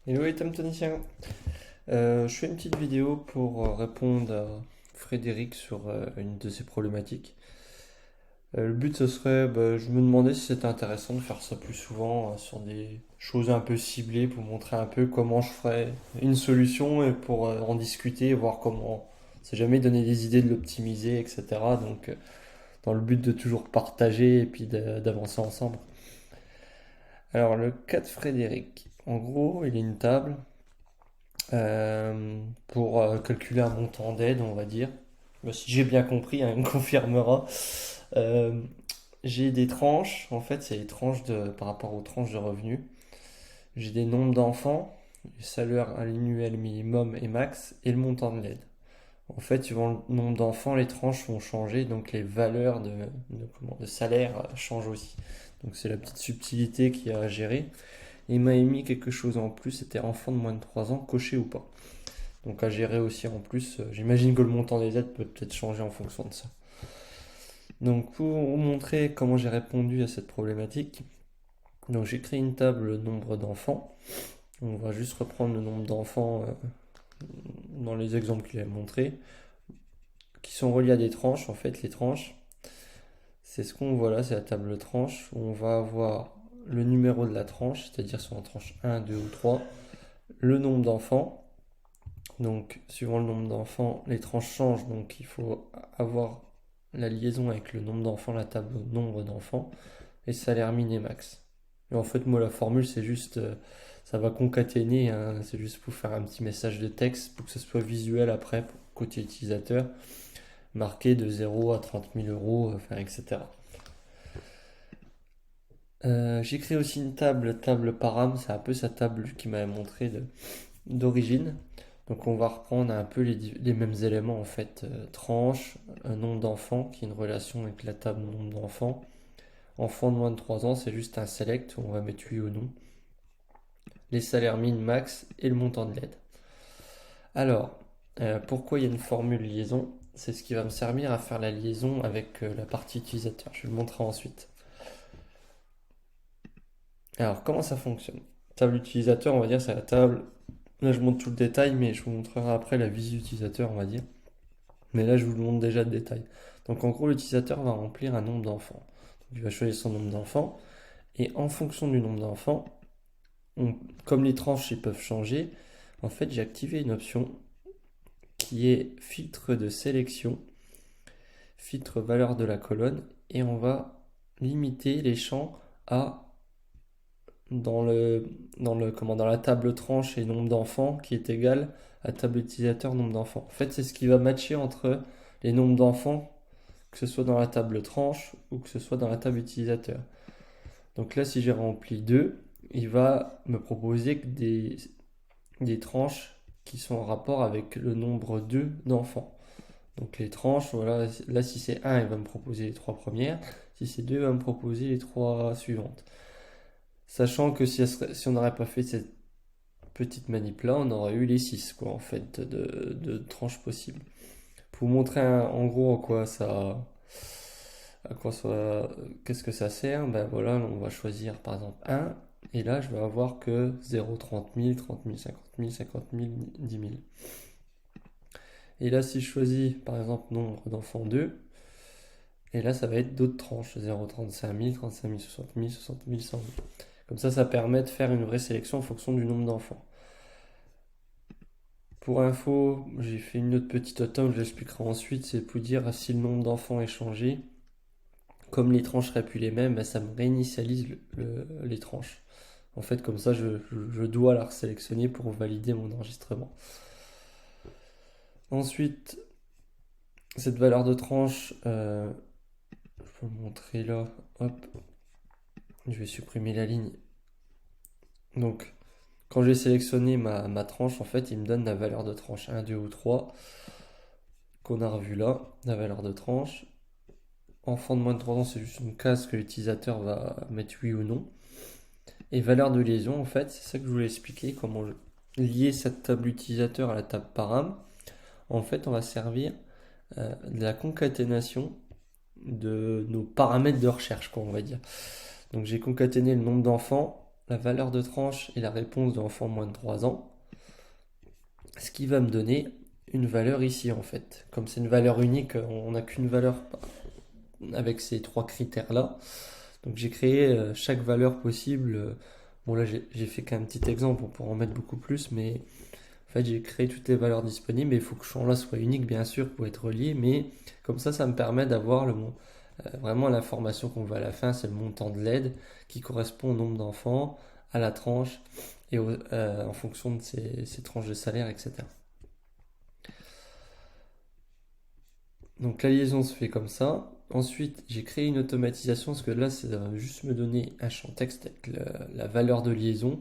Hello les Tonicien. Je fais une petite vidéo pour répondre à Frédéric sur une de ses problématiques. Le but ce serait, je me demandais si c'était intéressant de faire ça plus souvent sur des choses un peu ciblées pour montrer un peu comment je ferais une solution et pour en discuter, voir comment, si jamais donner des idées de l'optimiser, etc. Donc dans le but de toujours partager et puis d'avancer ensemble. Alors le cas de Frédéric, en gros il a une table pour calculer un montant d'aide, on va dire. Si j'ai bien compris, hein, il me confirmera. Euh, j'ai des tranches, en fait, c'est les tranches par rapport aux tranches de revenus. J'ai des nombres d'enfants, le salaire annuel minimum et max, et le montant de l'aide. En fait, suivant le nombre d'enfants, les tranches vont changer, donc les valeurs de salaire changent aussi. Donc c'est la petite subtilité qu'il y a à gérer. Il m'a émis quelque chose en plus, c'était enfant de moins de 3 ans, coché ou pas. Donc à gérer aussi en plus, j'imagine que le montant des aides peut peut-être changer en fonction de ça. Donc pour vous montrer comment j'ai répondu à cette problématique, donc j'ai créé une table nombre d'enfants. On va juste reprendre le nombre d'enfants dans les exemples qu'il a montrés, qui sont reliés à des tranches. En fait, les tranches, c'est ce qu'on voit là, c'est la table tranche. Où on va avoir le numéro de la tranche, c'est-à-dire sur la tranche 1, 2 ou 3, le nombre d'enfants. Donc, suivant le nombre d'enfants, les tranches changent. Donc, il faut avoir la liaison avec le nombre d'enfants, la table nombre d'enfants, et salaire min et max. Et en fait, moi, la formule, c'est juste, ça va concaténer, hein, c'est juste pour faire un petit message de texte, pour que ce soit visuel après, côté utilisateur, marqué de 0 à 30 000 euros, enfin, etc. J'ai créé aussi une table param, c'est un peu sa table qui m'avait montré d'origine. Donc on va reprendre un peu les mêmes éléments en fait. Tranche, un nombre d'enfants qui est une relation avec la table nombre d'enfants. Enfant de moins de 3 ans, c'est juste un select où on va mettre oui ou non. Les salaires min, max et le montant de l'aide. Alors, pourquoi il y a une formule liaison? C'est ce qui va me servir à faire la liaison avec la partie utilisateur. Je vais le montrer ensuite. Alors, comment ça fonctionne? Table utilisateur, on va dire, c'est la table. Là, je montre tout le détail, mais je vous montrerai après la visu utilisateur, on va dire. Mais là, je vous le montre déjà le détail. Donc, en gros, l'utilisateur va remplir un nombre d'enfants. Donc, il va choisir son nombre d'enfants. Et en fonction du nombre d'enfants, comme les tranches ils peuvent changer, en fait, j'ai activé une option qui est filtre de sélection, filtre valeur de la colonne, et on va limiter les champs à dans le, dans la table tranche et nombre d'enfants qui est égal à table utilisateur nombre d'enfants. En fait, c'est ce qui va matcher entre les nombres d'enfants, que ce soit dans la table tranche ou que ce soit dans la table utilisateur. Donc là, si j'ai rempli 2, il va me proposer que des tranches qui sont en rapport avec le nombre 2 d'enfants. Donc les tranches, voilà, là si c'est 1, il va me proposer les 3 premières. Si c'est 2, il va me proposer les 3 suivantes. Sachant que si on n'aurait pas fait cette petite manip là, on aurait eu les 6 quoi, en fait, de tranches possibles. Pour vous montrer en gros à quoi ça, qu'est-ce que ça sert, ben voilà, on va choisir par exemple 1, et là je vais avoir que 0, 30 000, 30 000, 50 000, 50 000, 10 000. Et là si je choisis par exemple nombre d'enfants 2, et là ça va être d'autres tranches, 0, 35 000, 35 000, 60 000, 60 000, 100 000. Comme ça permet de faire une vraie sélection en fonction du nombre d'enfants. Pour info, j'ai fait une autre petite automne, je l'expliquerai ensuite, c'est pour dire si le nombre d'enfants est changé, comme les tranches seraient plus les mêmes, ben, ça me réinitialise les tranches. En fait, comme ça, je dois la sélectionner pour valider mon enregistrement. Ensuite, cette valeur de tranche, je peux le montrer là, hop, je vais supprimer la ligne. Donc, quand j'ai sélectionné ma tranche, en fait, il me donne la valeur de tranche 1, 2 ou 3 qu'on a revu là, la valeur de tranche. Enfant de moins de 3 ans, c'est juste une case que l'utilisateur va mettre oui ou non. Et valeur de liaison, en fait, c'est ça que je voulais expliquer, comment lier cette table utilisateur à la table param. En fait, on va servir de la concaténation de nos paramètres de recherche, quoi, on va dire. Donc j'ai concaténé le nombre d'enfants, la valeur de tranche et la réponse de l'enfant moins de 3 ans, ce qui va me donner une valeur ici en fait. Comme c'est une valeur unique, on n'a qu'une valeur avec ces trois critères-là. Donc j'ai créé chaque valeur possible. Bon là j'ai fait qu'un petit exemple, on pourrait en mettre beaucoup plus, mais en fait j'ai créé toutes les valeurs disponibles et il faut que ce champ-là soit unique bien sûr pour être relié, mais comme ça me permet d'avoir vraiment l'information qu'on veut à la fin, c'est le montant de l'aide qui correspond au nombre d'enfants, à la tranche et en fonction de ces tranches de salaire, etc. Donc la liaison se fait comme ça. Ensuite, j'ai créé une automatisation parce que là, ça va juste me donner un champ texte avec la valeur de liaison.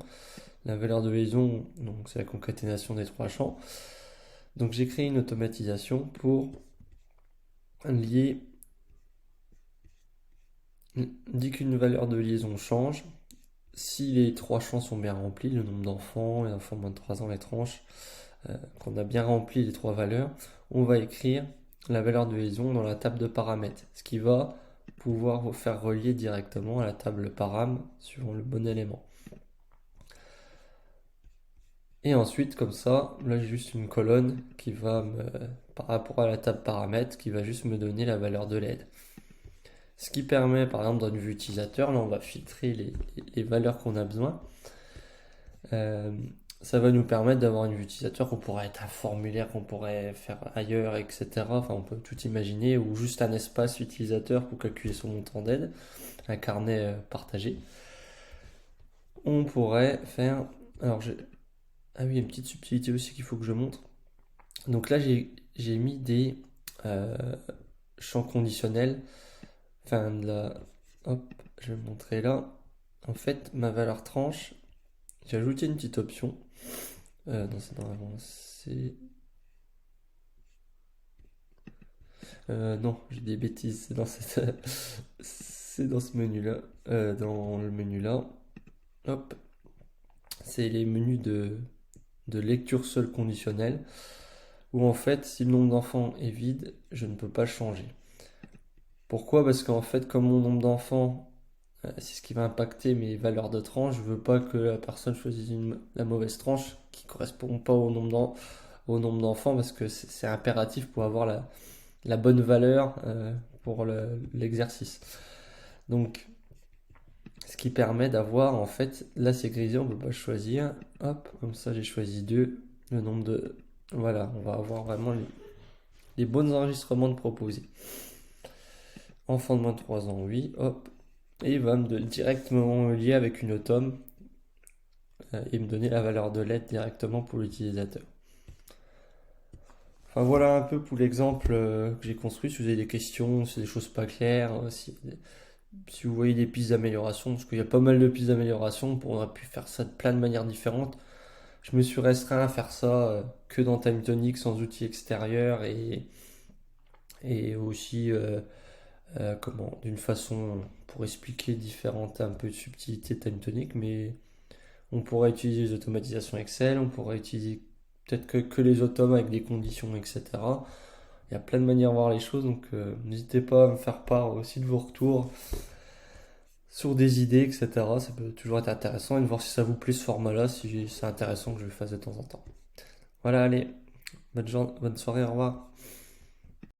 La valeur de liaison, donc c'est la concaténation des trois champs. Donc j'ai créé une automatisation pour lier. Dit qu'une valeur de liaison change, si les trois champs sont bien remplis, le nombre d'enfants, les enfants moins de 3 ans, les tranches, qu'on a bien rempli les trois valeurs, on va écrire la valeur de liaison dans la table de paramètres, ce qui va pouvoir vous faire relier directement à la table param suivant le bon élément. Et ensuite, comme ça, là j'ai juste une colonne qui va par rapport à la table paramètres, qui va juste me donner la valeur de l'aide. Ce qui permet, par exemple, dans une vue utilisateur, là on va filtrer les valeurs qu'on a besoin. Ça va nous permettre d'avoir une vue utilisateur qu'on pourrait être un formulaire qu'on pourrait faire ailleurs, etc. Enfin, on peut tout imaginer, ou juste un espace utilisateur pour calculer son montant d'aide, un carnet partagé. On pourrait faire. Alors, ah oui, une petite subtilité aussi qu'il faut que je montre. Donc là, j'ai mis des champs conditionnels. Enfin, hop, je vais le montrer là. En fait, ma valeur tranche, j'ai ajouté une petite option. Non, c'est dans avancé. Non, j'ai des bêtises. C'est dans ce menu-là. Dans le menu là. Hop. C'est les menus de lecture seule conditionnelle. Où en fait, si le nombre d'enfants est vide, je ne peux pas changer. Pourquoi? Parce qu'en fait, comme mon nombre d'enfants, c'est ce qui va impacter mes valeurs de tranche, je veux pas que la personne choisisse la mauvaise tranche qui correspond pas au nombre d'enfants parce que c'est impératif pour avoir la bonne valeur pour l'exercice. Donc, ce qui permet d'avoir, en fait, là c'est grisé, on ne peut pas choisir. Hop, comme ça j'ai choisi 2, le nombre de... Voilà, on va avoir vraiment les bons enregistrements de proposés. Enfant de moins de 3 ans, oui, hop. Et il va directement me lier avec une autom et me donner la valeur de l'aide directement pour l'utilisateur. Enfin voilà un peu pour l'exemple que j'ai construit. Si vous avez des questions, si des choses pas claires, si vous voyez des pistes d'amélioration, parce qu'il y a pas mal de pistes d'amélioration, on aurait pu faire ça de plein de manières différentes. Je me suis restreint à faire ça que dans TimeTonic sans outils extérieurs et aussi d'une façon pour expliquer différentes un peu de subtilités de TimeTonic, mais on pourrait utiliser les automatisations Excel, on pourrait utiliser peut-être que les automes avec des conditions, etc. Il y a plein de manières de voir les choses, donc n'hésitez pas à me faire part aussi de vos retours sur des idées, etc. Ça peut toujours être intéressant et de voir si ça vous plaît ce format-là, si c'est intéressant que je le fasse de temps en temps. Voilà, allez, bonne soirée, au revoir.